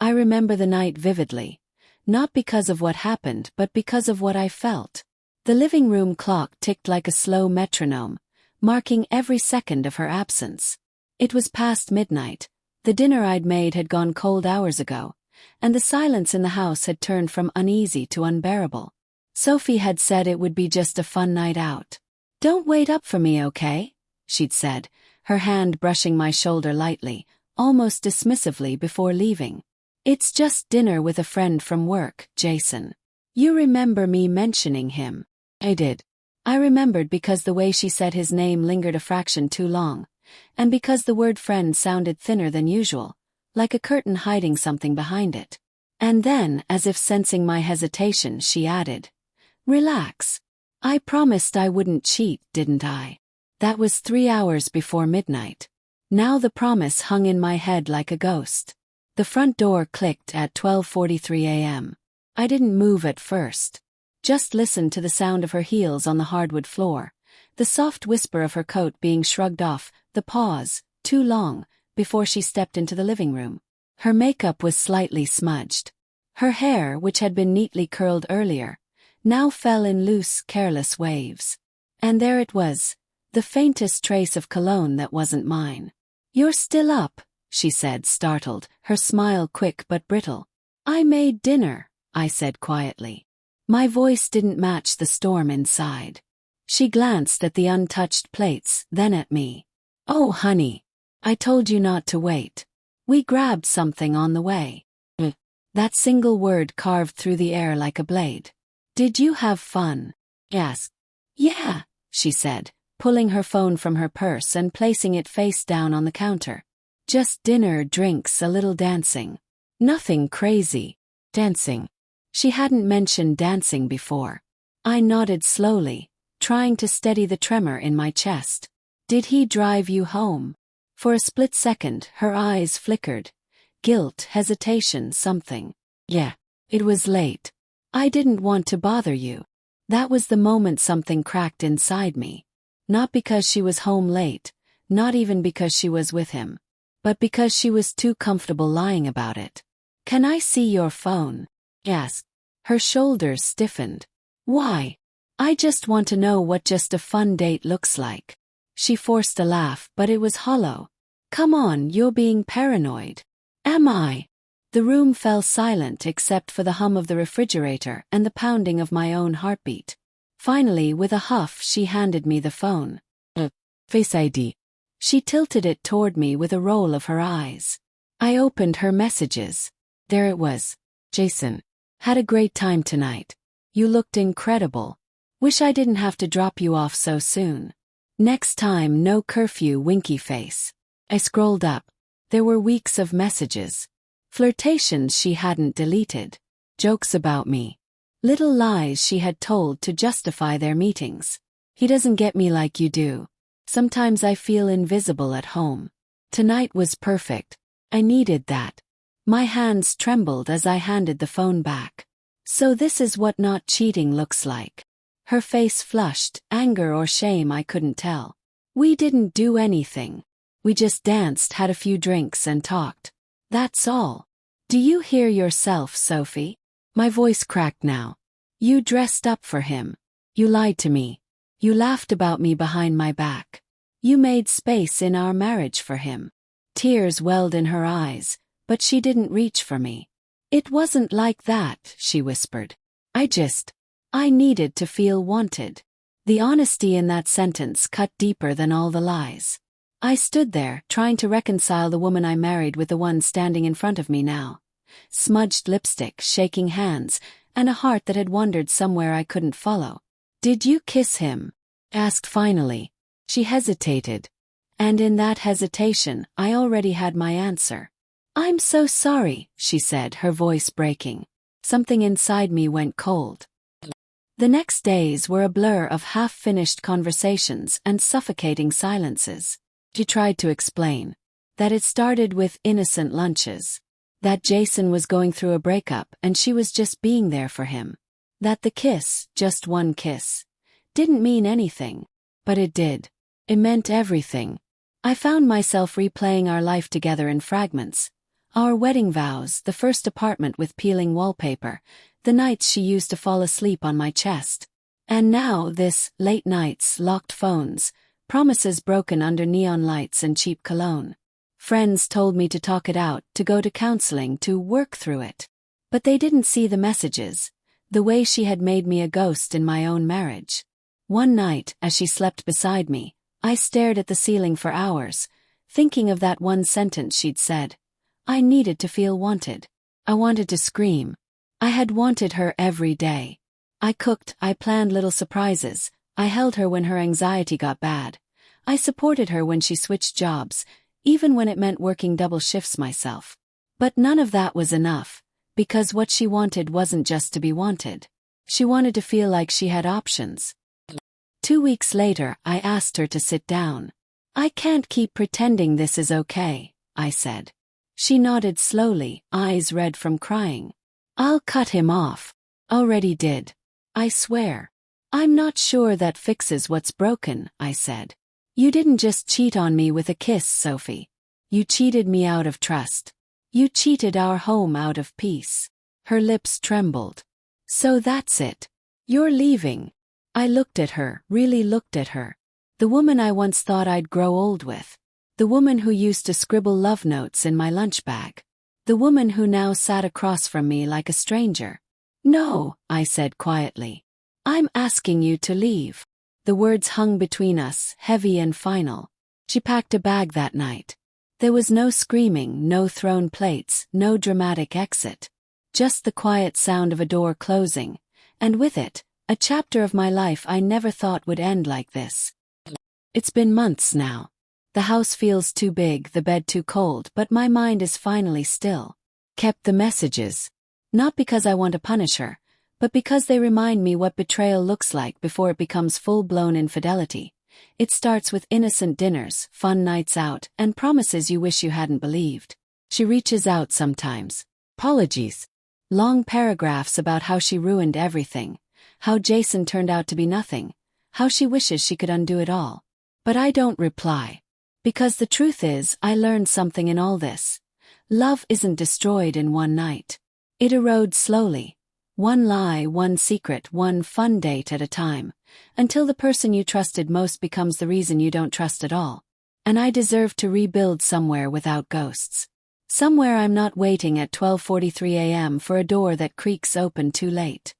I remember the night vividly, not because of what happened but because of what I felt. The living room clock ticked like a slow metronome, marking every second of her absence. It was past midnight, the dinner I'd made had gone cold hours ago, and the silence in the house had turned from uneasy to unbearable. Sophie had said it would be just a fun night out. "Don't wait up for me, okay?" she'd said, her hand brushing my shoulder lightly, almost dismissively before leaving. "It's just dinner with a friend from work, Jason. You remember me mentioning him?" I did. I remembered because the way she said his name lingered a fraction too long, and because the word friend sounded thinner than usual, like a curtain hiding something behind it. And then, as if sensing my hesitation, she added, "Relax. I promised I wouldn't cheat, didn't I?" That was 3 hours before midnight. Now the promise hung in my head like a ghost. The front door clicked at 12:43 a.m. I didn't move at first. Just listened to the sound of her heels on the hardwood floor, the soft whisper of her coat being shrugged off, the pause, too long, before she stepped into the living room. Her makeup was slightly smudged. Her hair, which had been neatly curled earlier, now fell in loose, careless waves. And there it was, the faintest trace of cologne that wasn't mine. "You're still up," she said, startled, her smile quick but brittle. "I made dinner," I said quietly. My voice didn't match the storm inside. She glanced at the untouched plates, then at me. "Oh, honey. I told you not to wait. We grabbed something on the way." That single word carved through the air like a blade. "Did you have fun?" I asked. "Yeah," she said, pulling her phone from her purse and placing it face down on the counter. "Just dinner, drinks, a little dancing. Nothing crazy." Dancing. She hadn't mentioned dancing before. I nodded slowly, trying to steady the tremor in my chest. "Did he drive you home?" For a split second, her eyes flickered. Guilt, hesitation, something. "Yeah. It was late. I didn't want to bother you." That was the moment something cracked inside me. Not because she was home late, not even because she was with him, but because she was too comfortable lying about it. "Can I see your phone?" I asked. Her shoulders stiffened. "Why?" "I just want to know what just a fun date looks like." She forced a laugh, but it was hollow. "Come on, you're being paranoid." "Am I?" The room fell silent except for the hum of the refrigerator and the pounding of my own heartbeat. Finally, with a huff, she handed me the phone. Face ID." She tilted it toward me with a roll of her eyes. I opened her messages. There it was. "Jason. Had a great time tonight. You looked incredible. Wish I didn't have to drop you off so soon. Next time, no curfew, winky face." I scrolled up. There were weeks of messages. Flirtations she hadn't deleted. Jokes about me. Little lies she had told to justify their meetings. "He doesn't get me like you do. Sometimes I feel invisible at home. Tonight was perfect. I needed that." My hands trembled as I handed the phone back. "So this is what not cheating looks like." Her face flushed, anger or shame I couldn't tell. "We didn't do anything. We just danced, had a few drinks and talked. That's all. Do you hear yourself, Sophie?" My voice cracked now. "You dressed up for him. You lied to me. You laughed about me behind my back. You made space in our marriage for him." Tears welled in her eyes, but she didn't reach for me. "It wasn't like that," she whispered. I needed to feel wanted." The honesty in that sentence cut deeper than all the lies. I stood there, trying to reconcile the woman I married with the one standing in front of me now. Smudged lipstick, shaking hands, and a heart that had wandered somewhere I couldn't follow. "Did you kiss him?" asked finally. She hesitated. And in that hesitation, I already had my answer. "I'm so sorry," she said, her voice breaking. Something inside me went cold. The next days were a blur of half-finished conversations and suffocating silences. She tried to explain that it started with innocent lunches, that Jason was going through a breakup and she was just being there for him, that the kiss, just one kiss, didn't mean anything, but it did. It meant everything. I found myself replaying our life together in fragments, Our wedding vows, the first apartment with peeling wallpaper, the nights she used to fall asleep on my chest. And now this, late nights, locked phones, promises broken under neon lights and cheap cologne. Friends told me to talk it out, to go to counseling, to work through it. But they didn't see the messages, the way she had made me a ghost in my own marriage. One night, as she slept beside me, I stared at the ceiling for hours, thinking of that one sentence she'd said. I needed to feel wanted. I wanted to scream. I had wanted her every day. I cooked, I planned little surprises, I held her when her anxiety got bad. I supported her when she switched jobs, even when it meant working double shifts myself. But none of that was enough, because what she wanted wasn't just to be wanted. She wanted to feel like she had options. 2 weeks later, I asked her to sit down. I can't keep pretending this is okay, I said. She nodded slowly, eyes red from crying. I'll cut him off. Already did. I swear. I'm not sure that fixes what's broken, I said. You didn't just cheat on me with a kiss, Sophie. You cheated me out of trust. You cheated our home out of peace. Her lips trembled. So that's it. You're leaving. I looked at her, really looked at her. The woman I once thought I'd grow old with. The woman who used to scribble love notes in my lunch bag. The woman who now sat across from me like a stranger. No, I said quietly. I'm asking you to leave. The words hung between us, heavy and final. She packed a bag that night. There was no screaming, no thrown plates, no dramatic exit. Just the quiet sound of a door closing, and with it, a chapter of my life I never thought would end like this. It's been months now. The house feels too big, the bed too cold, but my mind is finally still. Kept the messages. Not because I want to punish her, but because they remind me what betrayal looks like before it becomes full-blown infidelity. It starts with innocent dinners, fun nights out, and promises you wish you hadn't believed. She reaches out sometimes. Apologies. Long paragraphs about how she ruined everything, how Jason turned out to be nothing, how she wishes she could undo it all. But I don't reply. Because the truth is, I learned something in all this. Love isn't destroyed in one night. It erodes slowly. One lie, one secret, one fun date at a time, until the person you trusted most becomes the reason you don't trust at all. And I deserve to rebuild somewhere without ghosts. Somewhere I'm not waiting at 12:43 a.m. for a door that creaks open too late.